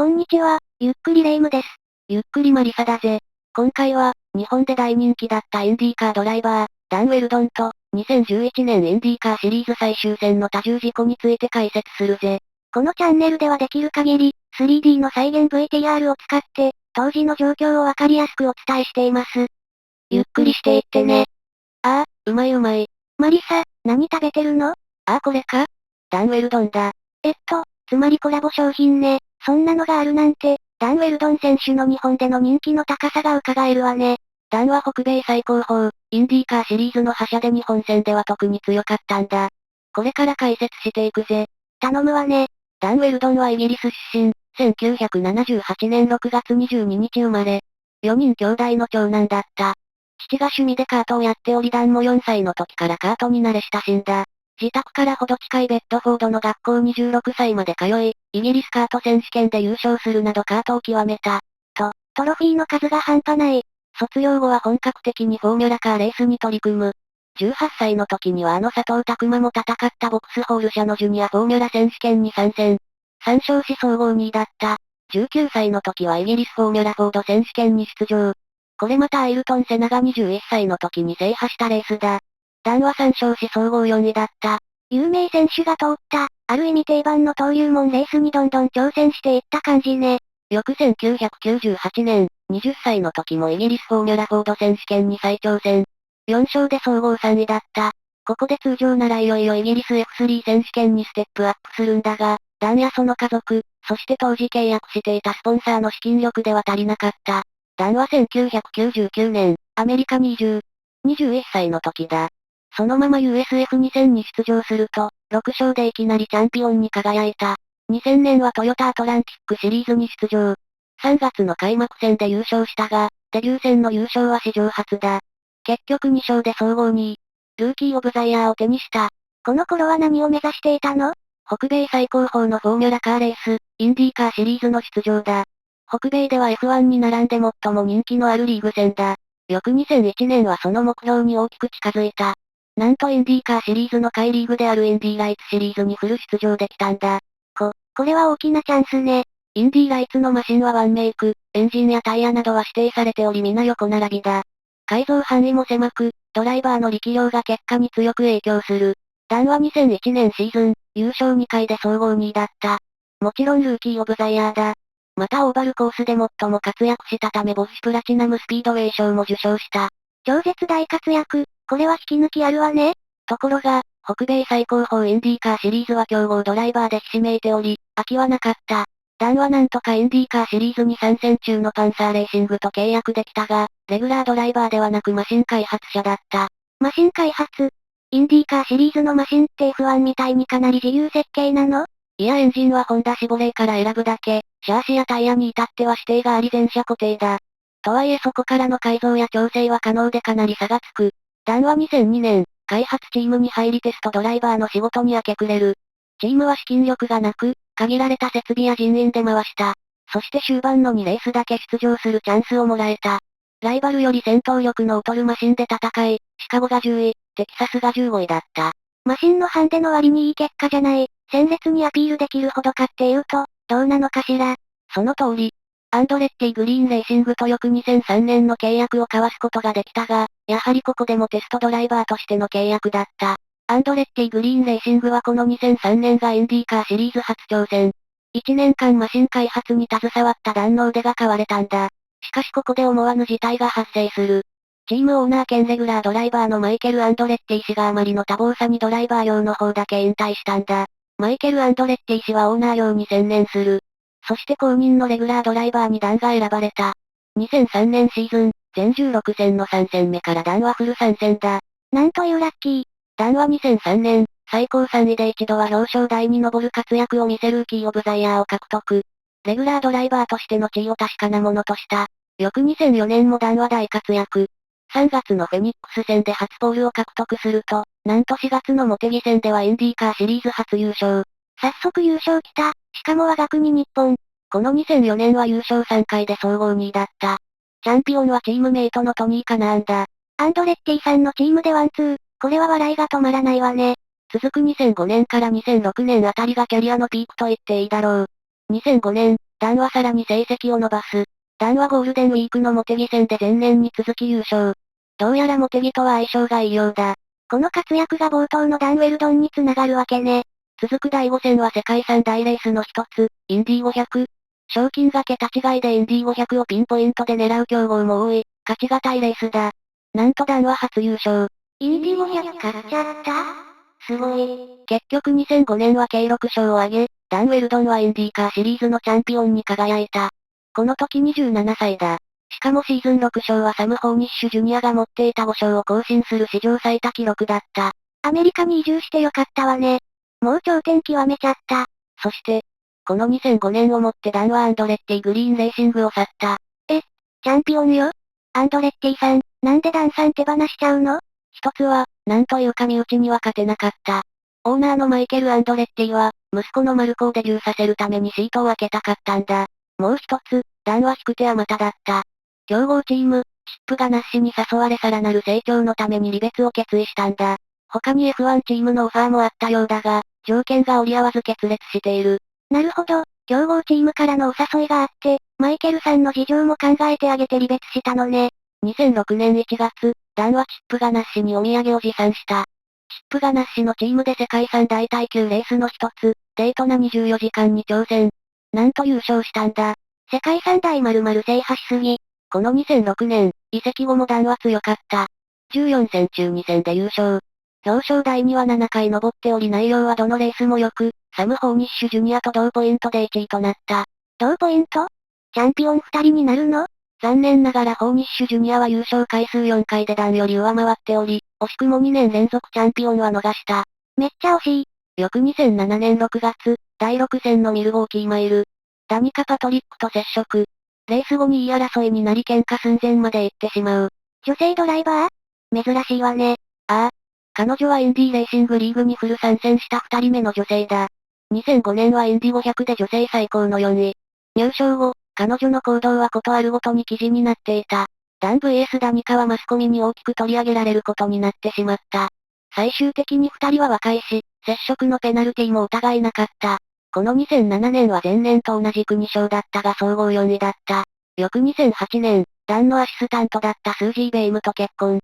こんにちは、ゆっくりレ夢ムです。ゆっくりマリサだぜ。今回は、日本で大人気だったインディーカードライバー、ダン・ウェルドンと、2011年インディーカーシリーズ最終戦の多重事故について解説するぜ。このチャンネルではできる限り、3D の再現 VTR を使って、当時の状況をわかりやすくお伝えしています。ゆっくりしていってね。ああ、うまいうまい。マリサ、何食べてるの？ああこれか？ダン・ウェルドンだ。つまりコラボ商品ね。そんなのがあるなんて、ダン・ウェルドン選手の日本での人気の高さが伺えるわね。ダンは北米最高峰、インディーカーシリーズの覇者で日本戦では特に強かったんだ。これから解説していくぜ。頼むわね。ダン・ウェルドンはイギリス出身、1978年6月22日生まれ。4人兄弟の長男だった。父が趣味でカートをやっておりダンも4歳の時からカートに慣れ親しんだ。自宅からほど近いベッドフォードの学校に16歳まで通い、イギリスカート選手権で優勝するなどカートを極めた。トロフィーの数が半端ない。卒業後は本格的にフォーミュラカーレースに取り組む。18歳の時には佐藤拓磨も戦ったボックスホール社のジュニアフォーミュラ選手権に参戦。3勝し総合2位だった。19歳の時はイギリスフォーミュラフォード選手権に出場。これまたアイルトン・セナが21歳の時に制覇したレースだ。ダンは3勝し総合4位だった。有名選手が通った、ある意味定番の登竜門レースにどんどん挑戦していった感じね。翌1998年、20歳の時もイギリスフォーミュラフォード選手権に再挑戦。4勝で総合3位だった。ここで通常ならいよいよイギリス F3 選手権にステップアップするんだが、ダンやその家族、そして当時契約していたスポンサーの資金力では足りなかった。ダンは1999年、アメリカに移住。21歳の時だ。そのまま USF2000 に出場すると、6勝でいきなりチャンピオンに輝いた。2000年はトヨタアトランティックシリーズに出場。3月の開幕戦で優勝したが、デビュー戦の優勝は史上初だ。結局2勝で総合2位。ルーキーオブザイヤーを手にした。この頃は何を目指していたの？北米最高峰のフォーミュラカーレース、インディーカーシリーズの出場だ。北米では F1 に並んで最も人気のあるリーグ戦だ。翌2001年はその目標に大きく近づいた。なんとインディーカーシリーズの下位リーグであるインディーライツシリーズにフル出場できたんだ。これは大きなチャンスね。インディーライツのマシンはワンメイク、エンジンやタイヤなどは指定されており皆横並びだ。改造範囲も狭く、ドライバーの力量が結果に強く影響する。ダンは2001年シーズン、優勝2回で総合2位だった。もちろんルーキーオブザイヤーだ。またオーバルコースで最も活躍したためボッシュプラチナムスピードウェイ賞も受賞した。超絶大活躍、これは引き抜きあるわね。ところが、北米最高峰インディーカーシリーズは強豪ドライバーでひしめいており、空きはなかった。ダンはなんとかインディーカーシリーズに参戦中のパンサーレーシングと契約できたが、レギュラードライバーではなくマシン開発者だった。マシン開発？インディーカーシリーズのマシンって F1 みたいにかなり自由設計なの？いやエンジンはホンダシボレーから選ぶだけ、シャーシやタイヤに至っては指定があり全車固定だ。とはいえそこからの改造や調整は可能でかなり差がつく。ダンは2002年、開発チームに入りテストドライバーの仕事に明け暮れる。チームは資金力がなく、限られた設備や人員で回した。そして終盤の2レースだけ出場するチャンスをもらえた。ライバルより戦闘力の劣るマシンで戦い、シカゴが10位、テキサスが15位だった。マシンのハンデの割にいい結果じゃない。鮮烈にアピールできるほどかっていうと、どうなのかしら。その通り。アンドレッティグリーンレーシングと翌2003年の契約を交わすことができたが、やはりここでもテストドライバーとしての契約だった。アンドレッティグリーンレーシングはこの2003年がインディーカーシリーズ初挑戦。1年間マシン開発に携わったダンの腕が買われたんだ。しかしここで思わぬ事態が発生する。チームオーナー兼レギュラードライバーのマイケル・アンドレッティ氏があまりの多忙さにドライバー用の方だけ引退したんだ。マイケル・アンドレッティ氏はオーナー用に専念する。そして公認のレギュラードライバーにダンが選ばれた。2003年シーズン、全16戦の3戦目からダンはフル参戦だ。なんというラッキー。ダンは2003年、最高3位で一度は表彰台に上る活躍を見せルーキーオブザイヤーを獲得。レギュラードライバーとしての地位を確かなものとした。翌2004年もダンは大活躍。3月のフェニックス戦で初ポールを獲得すると、なんと4月のモテギ戦ではインディーカーシリーズ初優勝。早速優勝来た。しかも我が国日本。この2004年は優勝3回で総合2位だった。チャンピオンはチームメイトのトニー・カナーンだ。アンドレッティさんのチームでワンツー。これは笑いが止まらないわね。続く2005年から2006年あたりがキャリアのピークと言っていいだろう。2005年、ダンはさらに成績を伸ばす。ダンはゴールデンウィークのモテギ戦で前年に続き優勝。どうやらモテギとは相性がいいようだ。この活躍が冒頭のダンウェルドンにつながるわけね。続く第5戦は世界三大レースの一つ、インディ500。賞金が桁違いでインディ500をピンポイントで狙う競合も多い、勝ちがたいレースだ。なんとダンは初優勝。インディ500勝っちゃったすごい。結局2005年は計6勝を挙げ、ダンウェルドンはインディーカーシリーズのチャンピオンに輝いた。この時27歳だ。しかもシーズン6勝はサム・ホーニッシュジュニアが持っていた5勝を更新する史上最多記録だった。アメリカに移住してよかったわね。もう頂点極めちゃった。そして、この2005年をもってダンはアンドレッティ・グリーンレーシングを去った。チャンピオンよ。アンドレッティさん、なんでダンさん手放しちゃうの？一つは、なんというか身内には勝てなかった。オーナーのマイケル・アンドレッティは、息子のマルコをデビューさせるためにシートを開けたかったんだ。もう一つ、ダンは引く手あまただった。競合チーム、チップがナッシに誘われさらなる成長のために離別を決意したんだ。他に F1 チームのオファーもあったようだが、条件が折り合わず決裂している。なるほど、競合チームからのお誘いがあって、マイケルさんの事情も考えてあげて離別したのね。2006年1月、ダンはチップがナッシにお土産を持参した。チップがナッシのチームで世界三大耐久レースの一つ、デイトナ24時間に挑戦。なんと優勝したんだ。世界三大〇〇制覇しすぎ。この2006年、移籍後もダンは強かった。14戦中2戦で優勝。表彰台には7回登っており内容はどのレースも良く、サム・ホーニッシュジュニアと同ポイントで1位となった。同ポイント？チャンピオン2人になるの？残念ながらホーニッシュジュニアは優勝回数4回でダンより上回っており、惜しくも2年連続チャンピオンは逃した。めっちゃ惜しい。翌2007年6月、第6戦のミルウォーキーマイル。ダニカ・パトリックと接触。レース後に言い争いになり喧嘩寸前まで行ってしまう。女性ドライバー？珍しいわね。ああ。彼女はインディーレーシングリーグにフル参戦した2人目の女性だ。2005年はインディ500で女性最高の4位。入賞後、彼女の行動はことあるごとに記事になっていた。ダン VS ダニカはマスコミに大きく取り上げられることになってしまった。最終的に2人は和解し、接触のペナルティもお互いなかった。この2007年は前年と同じく2勝だったが総合4位だった。翌2008年、ダンのアシスタントだったスージー・ベイムと結婚。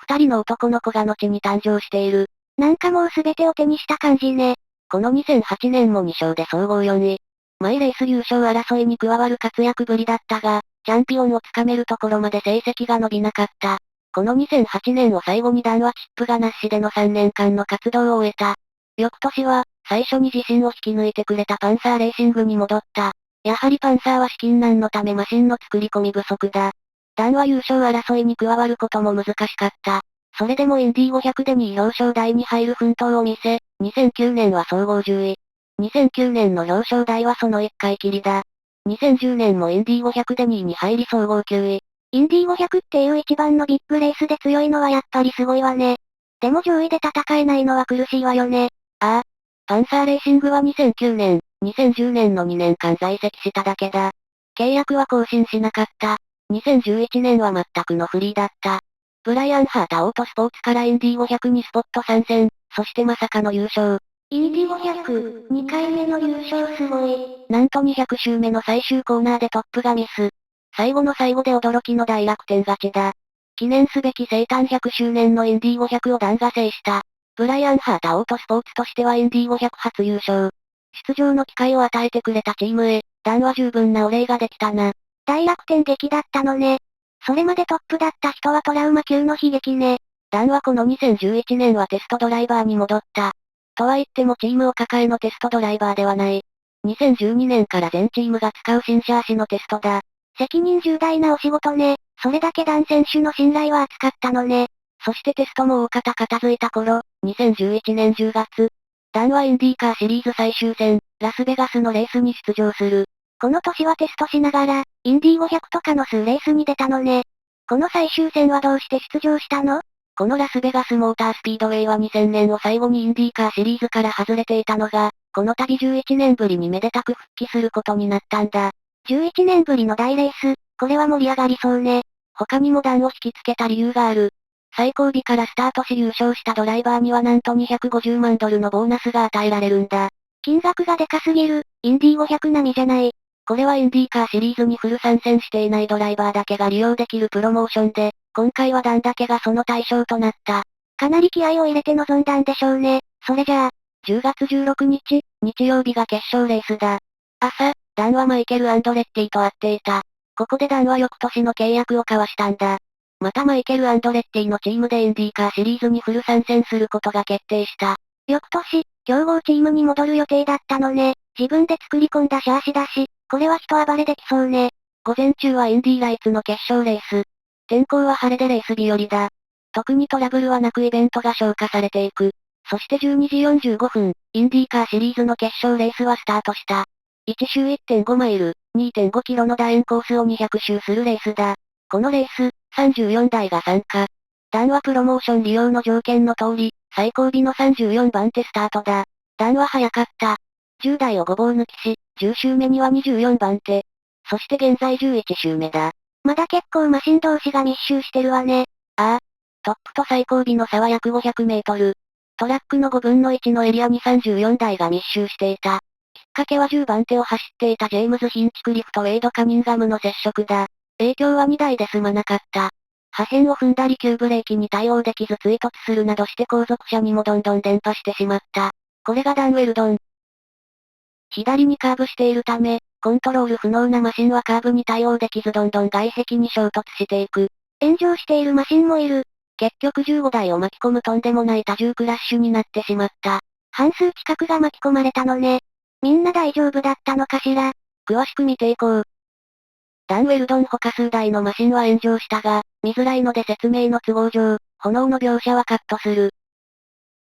2人の男の子が後に誕生している。なんかもう全てを手にした感じね。この2008年も2勝で総合4位。マイレース優勝争いに加わる活躍ぶりだったが、チャンピオンをつかめるところまで成績が伸びなかった。この2008年を最後にダンはチップがなしでの3年間の活動を終えた。翌年は、最初に自身を引き抜いてくれたパンサーレーシングに戻った。やはりパンサーは資金難のためマシンの作り込み不足だ。ダンは優勝争いに加わることも難しかった。それでもインディ500で2位表彰台に入る奮闘を見せ、2009年は総合10位。2009年の表彰台はその1回きりだ。2010年もインディ500で2位に入り総合9位。インディ500っていう一番のビッグレースで強いのはやっぱりすごいわね。でも上位で戦えないのは苦しいわよね。ああ。パンサーレーシングは2009年、2010年の2年間在籍しただけだ。契約は更新しなかった。2011年は全くのフリーだった。ブライアン・ハータオートスポーツからインディ500にスポット参戦、そしてまさかの優勝。インディ500、2回目の優勝すごい。なんと200周目の最終コーナーでトップがミス。最後の最後で驚きの大逆転勝ちだ。記念すべき生誕100周年のインディ500をダンが制した。ブライアン・ハータオートスポーツとしてはインディ500初優勝。出場の機会を与えてくれたチームへ、ダンは十分なお礼ができたな。大逆転劇だったのね。それまでトップだった人はトラウマ級の悲劇ね。ダンはこの2011年はテストドライバーに戻った。とは言ってもチームを抱えのテストドライバーではない。2012年から全チームが使う新車足のテストだ。責任重大なお仕事ね。それだけダン選手の信頼は厚かったのね。そしてテストも大方片付いた頃、2011年10月。ダンはインディーカーシリーズ最終戦、ラスベガスのレースに出場する。この年はテストしながら、インディ500とかの数レースに出たのね。この最終戦はどうして出場したの？このラスベガスモータースピードウェイは2000年を最後にインディーカーシリーズから外れていたのが、この度11年ぶりにめでたく復帰することになったんだ。11年ぶりの大レース、これは盛り上がりそうね。他にもダンを引きつけた理由がある。最後尾からスタートし優勝したドライバーにはなんと250万ドルのボーナスが与えられるんだ。金額がでかすぎる、インディ500並みじゃない。これはインディーカーシリーズにフル参戦していないドライバーだけが利用できるプロモーションで、今回はダンだけがその対象となった。かなり気合を入れて臨んだんでしょうね。それじゃあ、10月16日、日曜日が決勝レースだ。朝、ダンはマイケル・アンドレッティと会っていた。ここでダンは翌年の契約を交わしたんだ。またマイケル・アンドレッティのチームでインディーカーシリーズにフル参戦することが決定した。翌年、競合チームに戻る予定だったのね。自分で作り込んだシャーシだし、これは人暴れできそうね。午前中はインディーライツの決勝レース。天候は晴れでレース日和だ。特にトラブルはなくイベントが消化されていく。そして12時45分、インディーカーシリーズの決勝レースはスタートした。1周1.5マイル、2.5キロの楕円コースを200周するレースだ。このレース、34台が参加。ダンはプロモーション利用の条件の通り、最後尾の34番手スタートだ。ダンは早かった。10台をごぼう抜きし、10周目には24番手。そして現在11周目だ。まだ結構マシン同士が密集してるわね。ああ。トップと最後尾の差は約500メートル。トラックの5分の1のエリアに34台が密集していた。きっかけは10番手を走っていたジェームズ・ヒンチクリフとウェイド・カニンガムの接触だ。影響は2台で済まなかった。破片を踏んだり急ブレーキに対応できず追突するなどして後続車にもどんどん伝播してしまった。これがダン・ウェルドン。左にカーブしているため、コントロール不能なマシンはカーブに対応できずどんどん外壁に衝突していく。炎上しているマシンもいる。結局15台を巻き込むとんでもない多重クラッシュになってしまった。半数近くが巻き込まれたのね。みんな大丈夫だったのかしら。詳しく見ていこう。ダン・ウェルドン他数台のマシンは炎上したが、見づらいので説明の都合上、炎の描写はカットする。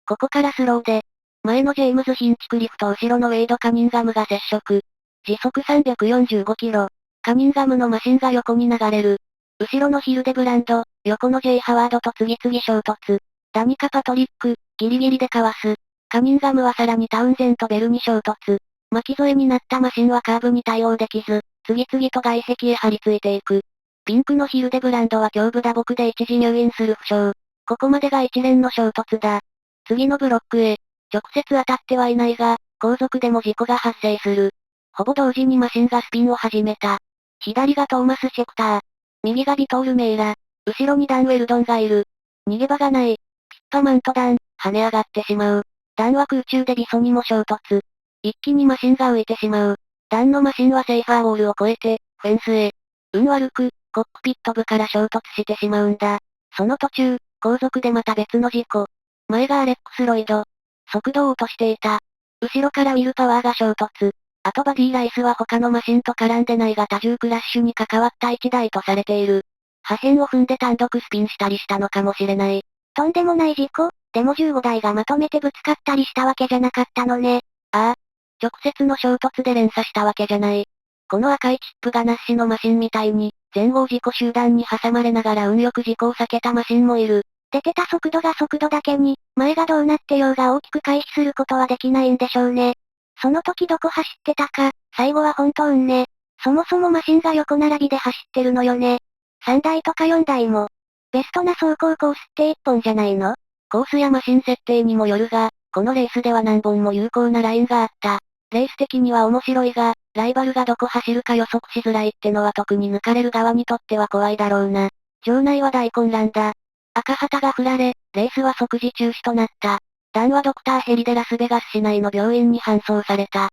ここからスローで、前のジェームズ・ヒンチクリフと後ろのウェイド・カニンガムが接触。時速345キロ。カニンガムのマシンが横に流れる。後ろのヒルデブランド、横の J ハワードと次々衝突。ダニカ・パトリック、ギリギリでかわす。カニンガムはさらにタウンゼント・ベルに衝突。巻き添えになったマシンはカーブに対応できず、次々と外壁へ張り付いていく。ピンクのヒルデブランドは胸部打撲で一時入院する負傷。ここまでが一連の衝突だ。次のブロックへ。直接当たってはいないが、後続でも事故が発生する。ほぼ同時にマシンがスピンを始めた。左がトーマス・シェクター。右がビトール・メイラ。後ろにダン・ウェルドンがいる。逃げ場がない。ピッパマンとダン、跳ね上がってしまう。ダンは空中でビソにも衝突。一気にマシンが浮いてしまう。ダンのマシンはセーファーウォールを越えて、フェンスへ。運悪く、コックピット部から衝突してしまうんだ。その途中、後続でまた別の事故。前がアレックス・ロイド。速度を落としていた。後ろからウィルパワーが衝突。あとバディライスは他のマシンと絡んでないが多重クラッシュに関わった一台とされている。破片を踏んで単独スピンしたりしたのかもしれない。とんでもない事故。でも15台がまとめてぶつかったりしたわけじゃなかったのね。ああ。直接の衝突で連鎖したわけじゃない。この赤いチップがナッシュのマシンみたいに、前後事故集団に挟まれながら運よく事故を避けたマシンもいる。出てた速度が速度だけに、前がどうなってようが大きく回避することはできないんでしょうね。その時どこ走ってたか、最後は本当運ね。そもそもマシンが横並びで走ってるのよね。3台とか4台も。ベストな走行コースって1本じゃないの？コースやマシン設定にもよるが、このレースでは何本も有効なラインがあった。レース的には面白いが、ライバルがどこ走るか予測しづらいってのは特に抜かれる側にとっては怖いだろうな。場内は大混乱だ。赤旗が振られ、レースは即時中止となった。ダンはドクターヘリでラスベガス市内の病院に搬送された。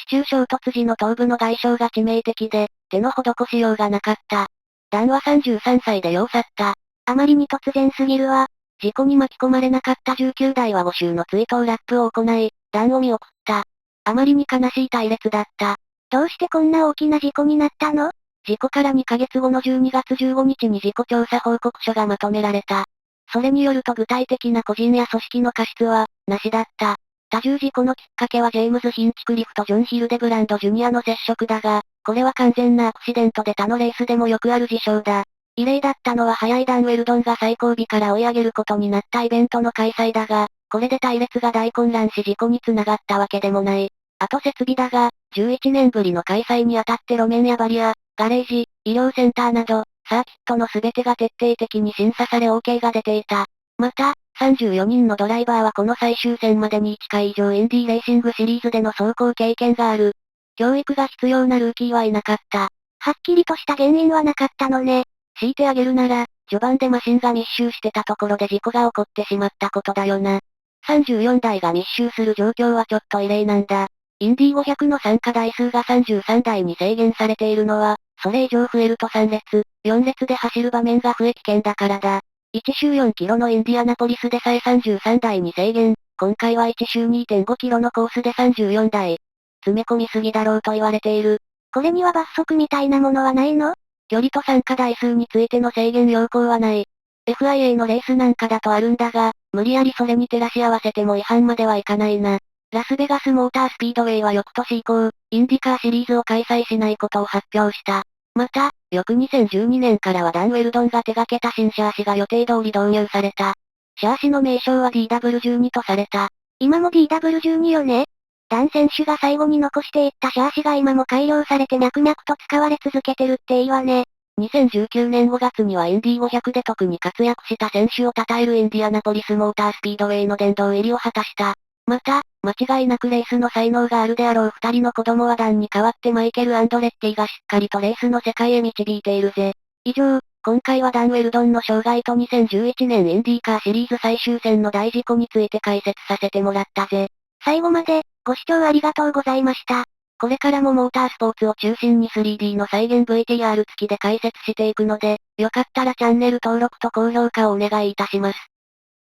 支柱衝突時の頭部の外傷が致命的で、手の施しようがなかった。ダンは33歳で世を去った。あまりに突然すぎるわ。事故に巻き込まれなかった19台は5周の追悼ラップを行い、ダンを見送った。あまりに悲しい隊列だった。どうしてこんな大きな事故になったの？事故から2ヶ月後の12月15日に事故調査報告書がまとめられた。それによると具体的な個人や組織の過失は、なしだった。多重事故のきっかけはジェームズ・ヒンチクリフとジョン・ヒルデブランド・ジュニアの接触だが、これは完全なアクシデントで他のレースでもよくある事象だ。異例だったのは早いダン・ウェルドンが最後尾から追い上げることになったイベントの開催だが、これで隊列が大混乱し事故につながったわけでもない。あと設備だが、11年ぶりの開催にあたって路面やバリア、ガレージ、医療センターなど、サーキットの全てが徹底的に審査され OK が出ていた。また、34人のドライバーはこの最終戦までに1回以上インディーレーシングシリーズでの走行経験がある。教育が必要なルーキーはいなかった。はっきりとした原因はなかったのね。強いてあげるなら、序盤でマシンが密集してたところで事故が起こってしまったことだよな。34台が密集する状況はちょっと異例なんだ。インディ500の参加台数が33台に制限されているのは、それ以上増えると3列、4列で走る場面が増え危険だからだ。1周4キロのインディアナポリスでさえ33台に制限、今回は1周2.5キロのコースで34台。詰め込みすぎだろうと言われている。これには罰則みたいなものはないの？距離と参加台数についての制限要項はない。FIA のレースなんかだとあるんだが、無理やりそれに照らし合わせても違反まではいかないな。ラスベガスモータースピードウェイは翌年以降、インディカーシリーズを開催しないことを発表した。また、翌2012年からはダン・ウェルドンが手掛けた新シャーシが予定通り導入された。シャーシの名称は DW12 とされた。今も DW12 よね？ダン選手が最後に残していったシャーシが今も改良されて脈々と使われ続けてるっていいわね。2019年5月にはインディ500で特に活躍した選手を称えるインディアナポリスモータースピードウェイの殿堂入りを果たした。また、間違いなくレースの才能があるであろう二人の子供はダンに代わってマイケル・アンドレッティがしっかりとレースの世界へ導いているぜ。以上、今回はダン・ウェルドンの生涯と2011年インディーカーシリーズ最終戦の大事故について解説させてもらったぜ。最後まで、ご視聴ありがとうございました。これからもモータースポーツを中心に 3D の再現 VTR 付きで解説していくので、よかったらチャンネル登録と高評価をお願いいたします。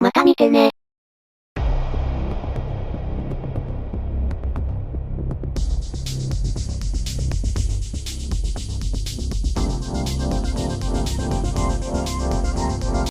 また見てね。